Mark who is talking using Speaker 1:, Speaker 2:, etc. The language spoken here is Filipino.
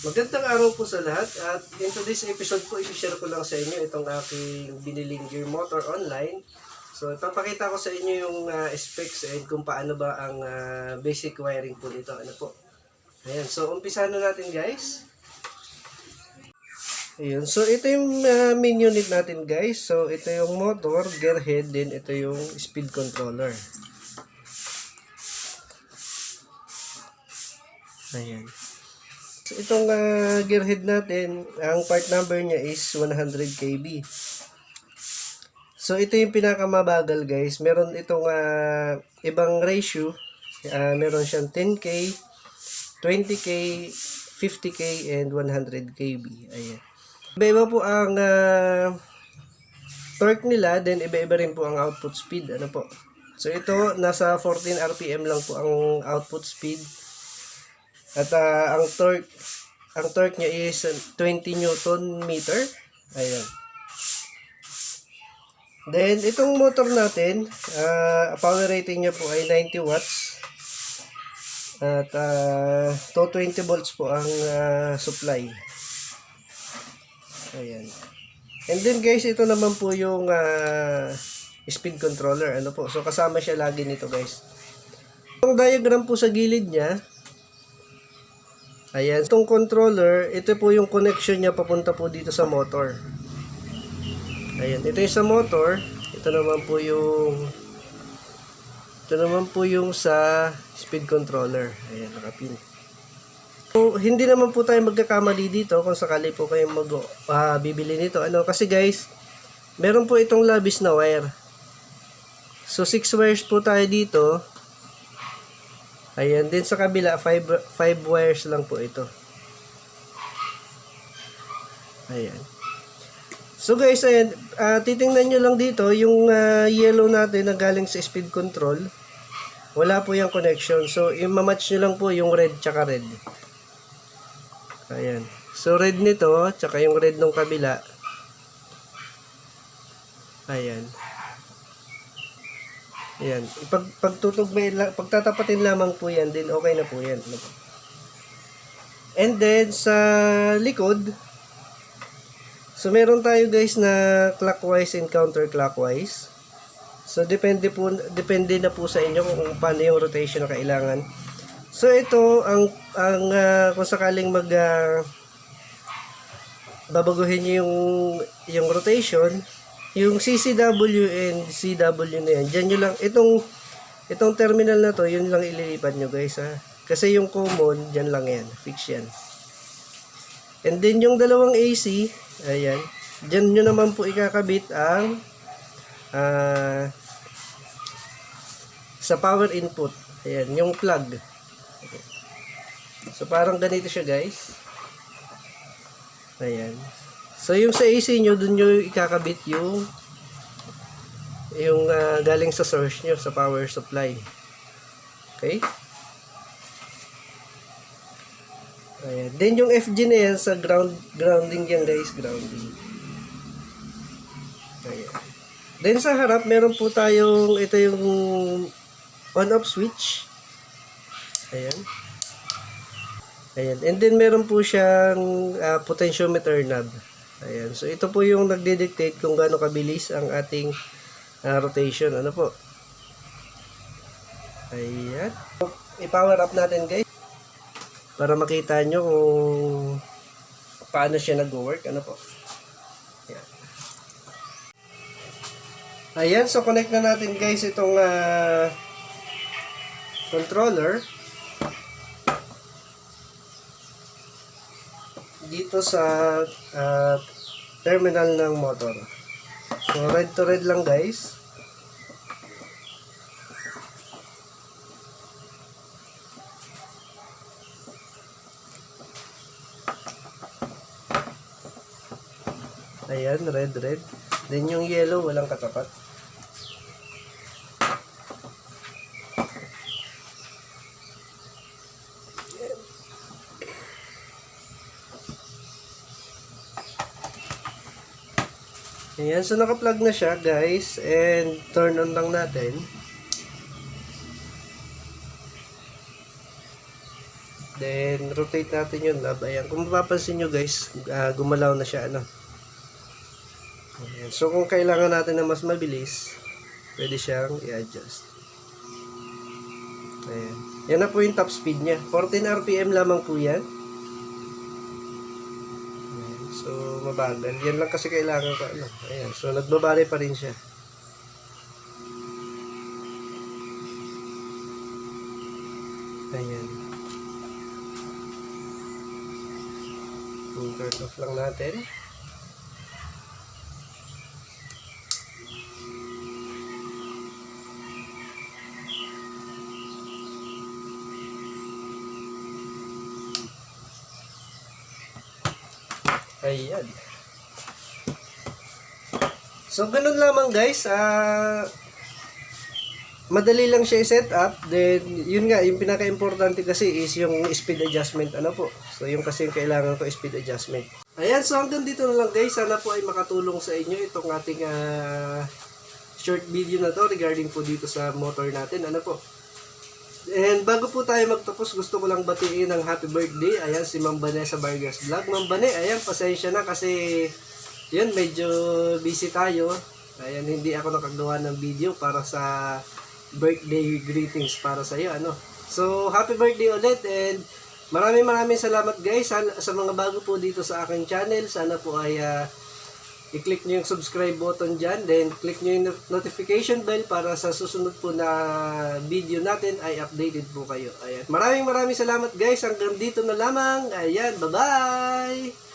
Speaker 1: Magandang araw po sa lahat at in today's episode po i-share ko lang sa inyo itong aking biniling gear motor online. So ipapakita ko sa inyo yung specs and kung paano ba ang basic wiring po nito. Ano po? Ayan, so umpisa na natin guys. Ayun, so ito yung main unit natin guys. So ito yung motor, gear head, then ito yung speed controller. Ayan. So, itong gearhead natin, ang part number niya is 100 kb. So, ito yung pinakamabagal guys. Meron itong ibang ratio. Meron siyang 10k, 20k, 50k, and 100 kb. Ayan. Iba-iba po ang torque nila, then iba-iba rin po ang output speed. Ano po? So, ito, nasa 14 rpm lang po ang output speed. At ang torque niya is 20 Newton meter. Ayan. Then itong motor natin, power rating niya po ay 90 watts. At 220 volts po ang supply. Ayan. And then guys, ito naman po yung speed controller. Ano po? So kasama siya lagi nito guys. Yung diagram po sa gilid niya, ayan, itong controller, ito po yung connection niya papunta po dito sa motor. Ayan, ito yung sa motor, ito naman po yung sa speed controller. Ayan, nakapin. So, hindi naman po tayo magkakamali dito kung sakali po kayo bibili nito. Ano, kasi guys, meron po itong labis na wire. So, 6 wires po tayo dito. Ayan, din sa kabila, 5 wires lang po ito. Ayan. So guys, ayan, titingnan nyo lang dito, yung yellow natin na galing sa speed control, wala po yung connection. So, i-match nyo lang po yung red tsaka red. Ayan. So, red nito, tsaka yung red nung kabila. Ayan. Ayan. Pagtatapatin lamang po yan, din okay na po yan. And then, sa likod, so meron tayo guys na clockwise and counterclockwise. So, depende na po sa inyo kung paano yung rotation na kailangan. So, ito, kung sakaling babaguhin nyo yung rotation, yung CCW and CW na yan, dyan nyo lang, itong terminal na to, yun lang ililipat nyo guys ha. Kasi yung common, dyan lang yan, fix yan. And then yung dalawang AC, ayan, dyan nyo naman po ikakabit ang sa power input. Ayan, yung plug. Okay. So parang ganito siya guys. Ayan. So, yung sa AC nyo, dun nyo ikakabit yung galing sa source nyo, sa power supply. Okay? Ayan. Then, yung FG na yan, sa grounding yan guys, grounding. Ayan. Then, sa harap, meron po tayong, ito yung on-off switch. Ayan. Ayan. And then, meron po siyang potentiometer knob. Ayan. So, ito po yung nagde-dictate kung gaano kabilis ang ating rotation. Ano po? Ayan. I-power up natin guys. Para makita nyo kung paano siya nag-work. Ano po? Ayan. Ayan. So, connect na natin guys itong controller. Dito sa terminal ng motor. So, red to red lang guys. Ayan, red. Then yung yellow, walang katapat. Ayan, so naka-plug na siya guys, and turn on lang natin. Then, rotate natin yung knob. Ayan. Kung mapapansin nyo guys, gumalaw na siya. Ano? Ayan. So, kung kailangan natin na mas mabilis, pwede siyang i-adjust. Ayan. Yan na po yung top speed niya. 14 RPM lamang po yan. Ayan. So, mabagal. Yan lang kasi kailangan ko. Ano? Ayan. So, nagbabari pa rin siya. Ayan. Turn off lang natin. Ayan. So, ganun lamang guys. Madali lang siya i-set up. Then, yun nga, yung pinaka-importante kasi is yung speed adjustment. Ano po? So, yung kasi yung kailangan ko, speed adjustment. Ayan, so hanggang dito na lang guys. Sana po ay makatulong sa inyo itong ating short video na to regarding po dito sa motor natin. Ano po? And bago po tayo magtapos, gusto ko lang batiin ng happy birthday. Ayan, si Ma'am Bane sa Vargas Vlog. Ma'am Bane, ayan, pasensya na kasi yun, medyo busy tayo. Ayan, hindi ako nakagawa ng video para sa birthday greetings para sa iyo, ano. So, happy birthday ulit and maraming salamat guys sa mga bago po dito sa aking channel. Sana po ay i-click nyo yung subscribe button dyan, then click nyo yung notification bell para sa susunod po na video natin ay updated po kayo. Ayan. Maraming salamat guys. Hanggang dito na lamang. Ayan, bye-bye!